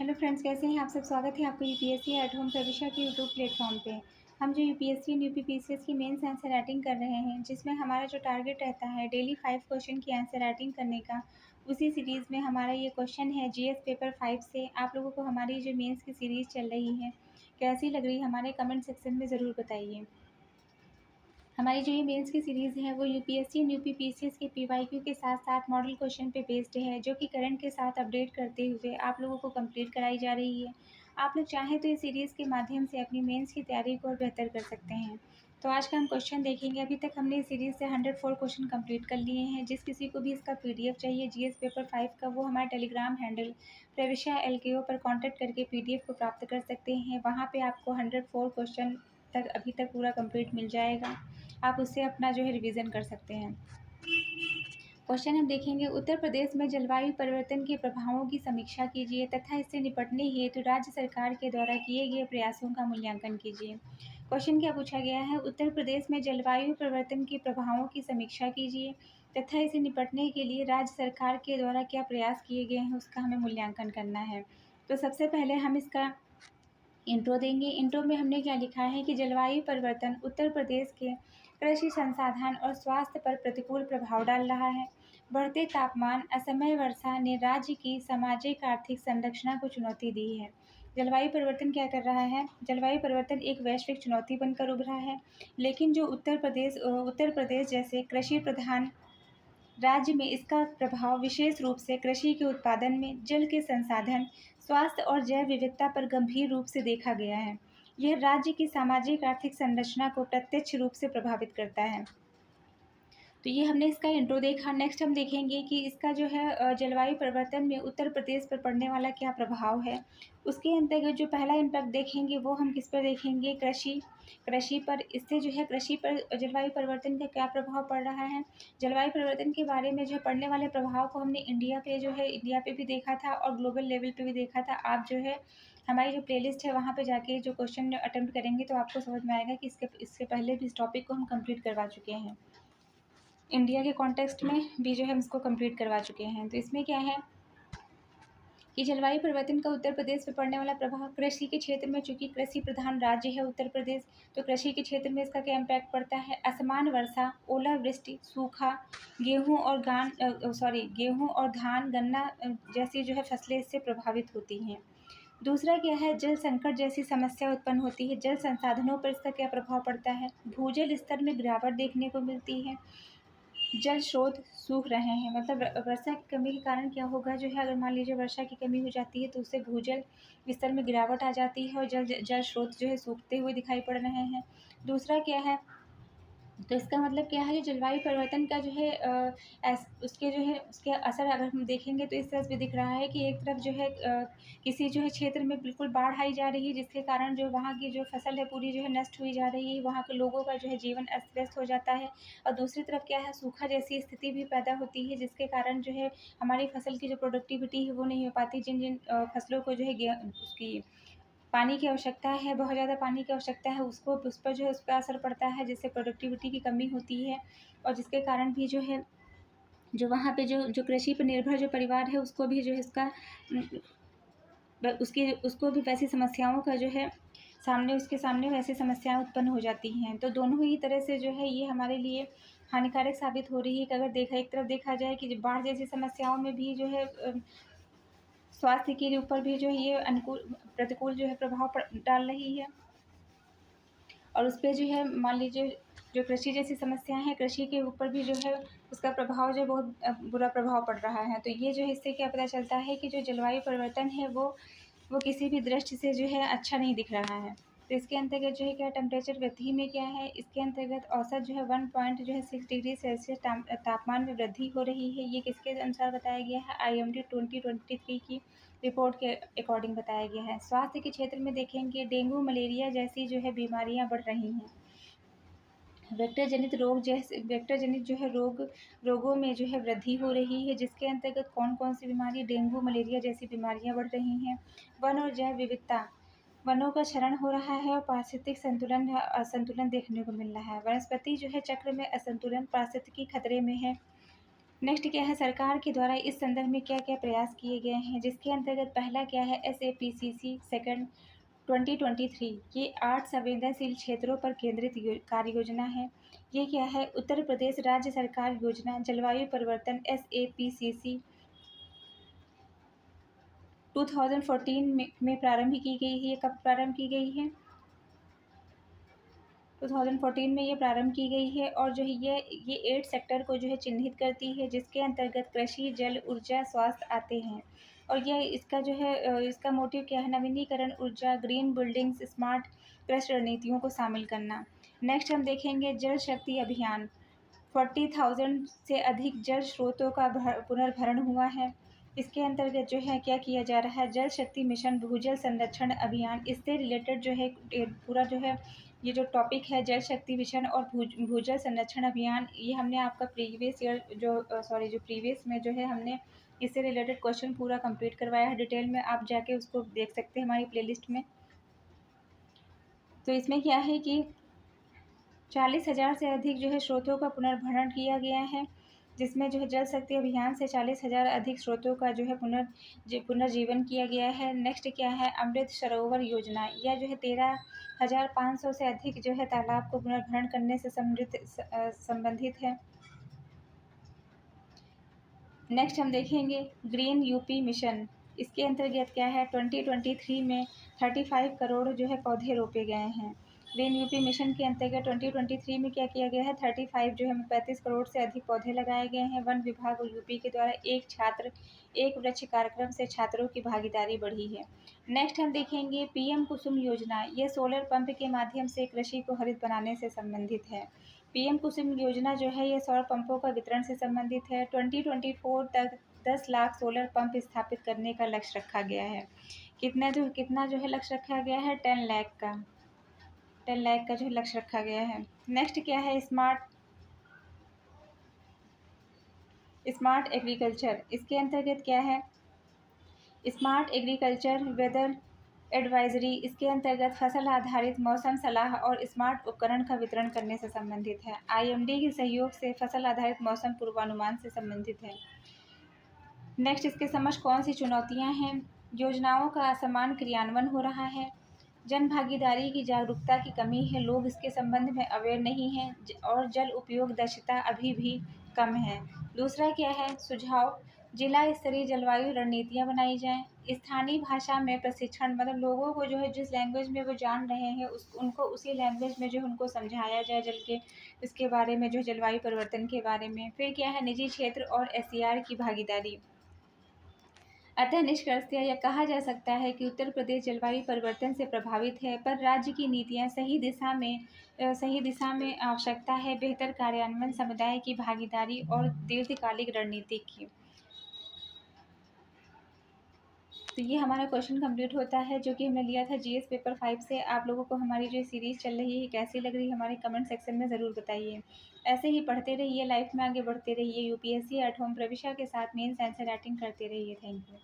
Hello friends, कैसे हैं आप सब। स्वागत है आपका यूपीएससी एट होम प्रविशा के यूट्यूब प्लेटफॉर्म पे। हम जो यूपीएससी एंड यूपीपीसीएस की मेंस आंसर राइटिंग कर रहे हैं, जिसमें हमारा जो टारगेट रहता है डेली 5 क्वेश्चन की आंसर राइटिंग करने का। उसी सीरीज़ में हमारा ये क्वेश्चन है जीएस पेपर 5 से। आप लोगों को हमारी जो मेंस की सीरीज़ चल रही है कैसी लग रही है, हमारे कमेंट सेक्शन में ज़रूर बताइए। हमारी जो ये मेंस की सीरीज़ है वो यूपीएससी एंड यूपीपीसीएस के पीवाईक्यू के साथ साथ मॉडल क्वेश्चन पे बेस्ड है, जो कि करंट के साथ अपडेट करते हुए आप लोगों को कंप्लीट कराई जा रही है। आप लोग चाहें तो इस सीरीज़ के माध्यम से अपनी मेंस की तैयारी को और बेहतर कर सकते हैं। तो आज का हम क्वेश्चन देखेंगे। अभी तक हमने इस सीरीज़ से 104 क्वेश्चन कंप्लीट कर लिए हैं। जिस किसी को भी इसका पीडीएफ चाहिए जीएस पेपर 5 का, वो हमारे टेलीग्राम हैंडल प्रविशा एलकेओ पर कॉन्टैक्ट करके पीडीएफ को प्राप्त कर सकते हैं। वहाँ पे आपको 104 क्वेश्चन तक अभी तक पूरा कंप्लीट मिल जाएगा। आप उससे अपना जो है रिवीजन कर सकते हैं। क्वेश्चन हम देखेंगे, उत्तर प्रदेश में जलवायु परिवर्तन के प्रभावों की समीक्षा कीजिए तथा इससे निपटने हेतु राज्य सरकार के द्वारा किए गए प्रयासों का मूल्यांकन कीजिए। क्वेश्चन क्या पूछा गया है, उत्तर प्रदेश में जलवायु परिवर्तन के प्रभावों की समीक्षा कीजिए तथा इसे निपटने के लिए राज्य सरकार के द्वारा क्या प्रयास किए गए हैं उसका हमें मूल्यांकन करना है। तो सबसे पहले हम इसका इंट्रो देंगे। इंट्रो में हमने क्या लिखा है कि जलवायु परिवर्तन उत्तर प्रदेश के कृषि संसाधन और स्वास्थ्य पर प्रतिकूल प्रभाव डाल रहा है। बढ़ते तापमान, असमय वर्षा ने राज्य की सामाजिक आर्थिक संरचना को चुनौती दी है। जलवायु परिवर्तन क्या कर रहा है? जलवायु परिवर्तन एक वैश्विक चुनौती बनकर उभरा है, लेकिन जो उत्तर प्रदेश जैसे कृषि प्रधान राज्य में इसका प्रभाव विशेष रूप से कृषि के उत्पादन में, जल के संसाधन, स्वास्थ्य और जैव विविधता पर गंभीर रूप से देखा गया है। यह राज्य की सामाजिक आर्थिक संरचना को प्रत्यक्ष रूप से प्रभावित करता है। तो ये हमने इसका इंट्रो देखा। नेक्स्ट हम देखेंगे कि इसका जो है जलवायु परिवर्तन में उत्तर प्रदेश पर पड़ने वाला क्या प्रभाव है। उसके अंतर्गत जो पहला इम्पैक्ट देखेंगे वो हम किस पर देखेंगे, कृषि पर। इससे जो है कृषि पर जलवायु परिवर्तन का क्या प्रभाव पड़ रहा है। जलवायु परिवर्तन के बारे में जो पड़ने वाले प्रभाव को हमने इंडिया पे भी देखा था और ग्लोबल लेवल पे भी देखा था। आप जो है हमारी जो प्लेलिस्ट है वहाँ पे जाके जो क्वेश्चन अटेम्प्ट करेंगे तो आपको समझ में आएगा कि इससे पहले भी इस टॉपिक को हम कंप्लीट करवा चुके हैं। इंडिया के कॉन्टेक्स्ट में भी जो है हम इसको कंप्लीट करवा चुके हैं। तो इसमें क्या है कि जलवायु परिवर्तन का उत्तर प्रदेश पर पड़ने वाला प्रभाव कृषि के क्षेत्र में, चूंकि कृषि प्रधान राज्य है उत्तर प्रदेश, तो कृषि के क्षेत्र में इसका क्या इम्पैक्ट पड़ता है। असमान वर्षा, ओलावृष्टि, सूखा, गेहूं और धान गन्ना जैसी जो है फसलें इससे प्रभावित होती हैं। दूसरा क्या है, जल संकट जैसी समस्या उत्पन्न होती है। जल संसाधनों पर इसका क्या प्रभाव पड़ता है। भूजल स्तर में गिरावट देखने को मिलती है। जल स्रोत सूख रहे हैं, मतलब वर्षा की कमी के कारण क्या होगा जो है, अगर मान लीजिए वर्षा की कमी हो जाती है तो उससे भूजल स्तर में गिरावट आ जाती है और जल स्रोत जो है सूखते हुए दिखाई पड़ रहे हैं। दूसरा क्या है, तो इसका मतलब क्या है, जो जलवायु परिवर्तन का जो है उसके जो है उसके असर अगर हम देखेंगे तो इस तरह से दिख रहा है कि एक तरफ जो है किसी जो है क्षेत्र में बिल्कुल बाढ़ आई जा रही है, जिसके कारण जो वहाँ की जो फसल है पूरी जो है नष्ट हुई जा रही है। वहाँ के लोगों का जो है जीवन अस्त व्यस्त हो जाता है। और दूसरी तरफ क्या है, सूखा जैसी स्थिति भी पैदा होती है, जिसके कारण जो है हमारी फसल की जो प्रोडक्टिविटी है वो नहीं हो पाती। जिन जिन फसलों को जो है उसकी पानी की आवश्यकता है, बहुत ज़्यादा पानी की आवश्यकता है, उस पर जो है उसका असर पड़ता है, जिससे प्रोडक्टिविटी की कमी होती है। और जिसके कारण भी जो है जो वहाँ पे जो कृषि पर निर्भर जो परिवार है उसको भी जो है इसका उसको भी वैसी समस्याओं का जो है उसके सामने वैसी समस्याएं उत्पन्न हो जाती हैं। तो दोनों ही तरह से जो है ये हमारे लिए हानिकारक साबित हो रही है कि अगर एक तरफ देखा जाए कि बाढ़ जैसी समस्याओं में भी जो है स्वास्थ्य के ऊपर भी जो है ये प्रतिकूल जो है प्रभाव डाल रही है। और उस पर जो है मान लीजिए जो कृषि जैसी समस्याएं हैं, कृषि के ऊपर भी जो है उसका प्रभाव जो है बहुत बुरा प्रभाव पड़ रहा है। तो ये जो है इससे क्या पता चलता है कि जो जलवायु परिवर्तन है वो किसी भी दृष्टि से जो है अच्छा नहीं दिख रहा है। तो इसके अंतर्गत जो है क्या, टेम्परेचर वृद्धि में क्या है, इसके अंतर्गत औसत जो है 1.6 डिग्री सेल्सियस तापमान में वृद्धि हो रही है। ये किसके अनुसार बताया गया है, IMD 2023 की रिपोर्ट के अकॉर्डिंग बताया गया है। स्वास्थ्य के क्षेत्र में देखेंगे, डेंगू मलेरिया जैसी जो है बीमारियां बढ़ रही हैं। वेक्टर जनित जो है रोगों में जो है वृद्धि हो रही है, जिसके अंतर्गत कौन कौन सी बीमारी, डेंगू मलेरिया जैसी बीमारियां बढ़ रही हैं। वन और जैव विविधता, वनों का क्षरण हो रहा है और पारिस्थितिक असंतुलन देखने को मिल रहा है। वनस्पति जो है चक्र में असंतुलन पारिस्थितिकी खतरे में है। नेक्स्ट क्या है, सरकार के द्वारा इस संदर्भ में क्या क्या प्रयास किए गए हैं, जिसके अंतर्गत पहला क्या है, SAPCC सेकंड 2023 ये 8 संवेदनशील क्षेत्रों पर केंद्रित कार्य योजना है। ये क्या है, उत्तर प्रदेश राज्य सरकार योजना जलवायु परिवर्तन SAPCC 2014 में प्रारंभ की गई है। ये कब प्रारंभ की गई है, 2014 में ये प्रारंभ की गई है। और जो है ये 8 सेक्टर को जो है चिन्हित करती है, जिसके अंतर्गत कृषि, जल, ऊर्जा, स्वास्थ्य आते हैं। और ये इसका जो है इसका मोटिव क्या है, नवीनीकरण ऊर्जा, ग्रीन बिल्डिंग्स, स्मार्ट कृषि रणनीतियों को शामिल करना। नेक्स्ट हम देखेंगे जल शक्ति अभियान। 40,000 से अधिक जल स्रोतों का पुनर्भरण हुआ है। इसके अंतर्गत जो है क्या किया जा रहा है, जल शक्ति मिशन, भूजल संरक्षण अभियान। इससे रिलेटेड जो है पूरा जो है ये जो टॉपिक है जल शक्ति मिशन और भूजल संरक्षण अभियान, ये हमने आपका प्रीवियस ईयर जो प्रीवियस में जो है हमने इससे रिलेटेड क्वेश्चन पूरा कंप्लीट करवाया है डिटेल में। आप जाके उसको देख सकते हैं हमारी प्लेलिस्ट में। तो इसमें क्या है कि 40,000 से अधिक जो है स्रोतों का पुनर्भरण किया गया है, जिसमें जो है जल शक्ति अभियान से 40,000 अधिक स्रोतों का जो है पुनर्जीवन किया गया है। नेक्स्ट क्या है, अमृत सरोवर योजना। यह जो है 13,500 से अधिक जो है तालाब को पुनर्भरण करने से संबंधित है। नेक्स्ट हम देखेंगे ग्रीन यूपी मिशन। इसके अंतर्गत क्या है, 2023 में 35 करोड़ जो है पौधे रोपे गए हैं। ग्रीन यूपी मिशन के अंतर्गत 2023 में क्या किया गया है, 35 जो है 35 करोड़ से अधिक पौधे लगाए गए हैं। वन विभाग और यूपी के द्वारा एक छात्र एक वृक्ष कार्यक्रम से छात्रों की भागीदारी बढ़ी है। नेक्स्ट हम देखेंगे PM कुसुम योजना। यह सोलर पंप के माध्यम से कृषि को हरित बनाने से संबंधित है। PM कुसुम योजना जो है ये सौर पंपों का वितरण से संबंधित है। 2024 तक 10 लाख सोलर पंप स्थापित करने का लक्ष्य रखा गया है। कितना जो है लक्ष्य रखा गया है, 10 लाख का 10 लाख का जो है लक्ष्य रखा गया है। नेक्स्ट क्या है, स्मार्ट एग्रीकल्चर। इसके अंतर्गत क्या है, स्मार्ट एग्रीकल्चर वेदर एडवाइजरी। इसके अंतर्गत फसल आधारित मौसम सलाह और स्मार्ट उपकरण का वितरण करने से संबंधित है। IMD के सहयोग से फसल आधारित मौसम पूर्वानुमान से संबंधित है। नेक्स्ट इसके समक्ष कौन सी चुनौतियां हैं, योजनाओं का असमान क्रियान्वयन हो रहा है, जन भागीदारी की जागरूकता की कमी है, लोग इसके संबंध में अवेयर नहीं हैं, और जल उपयोग दक्षता अभी भी कम है। दूसरा क्या है, सुझाव, जिला स्तरीय जलवायु रणनीतियाँ बनाई जाएं, स्थानीय भाषा में प्रशिक्षण, मतलब लोगों को जो है जिस लैंग्वेज में वो जान रहे हैं उनको उसी लैंग्वेज में जो है उनको समझाया जाए जल के इसके बारे में, जो जलवायु परिवर्तन के बारे में। फिर क्या है, निजी क्षेत्र और SCR की भागीदारी। अतः निष्कर्षतः यह कहा जा सकता है कि उत्तर प्रदेश जलवायु परिवर्तन से प्रभावित है, पर राज्य की नीतियां सही दिशा में आवश्यकता है बेहतर कार्यान्वयन, समुदाय की भागीदारी और दीर्घकालिक रणनीति की। तो ये हमारा क्वेश्चन कंप्लीट होता है, जो कि हमने लिया था GS पेपर 5 से। आप लोगों को हमारी जो सीरीज़ चल रही है कैसी लग रही है, हमारे कमेंट सेक्शन में ज़रूर बताइए। ऐसे ही पढ़ते रहिए, लाइफ में आगे बढ़ते रहिए, UPSC एट होम प्रविशा के साथ मेंस आंसर राइटिंग करते रहिए। Thank you.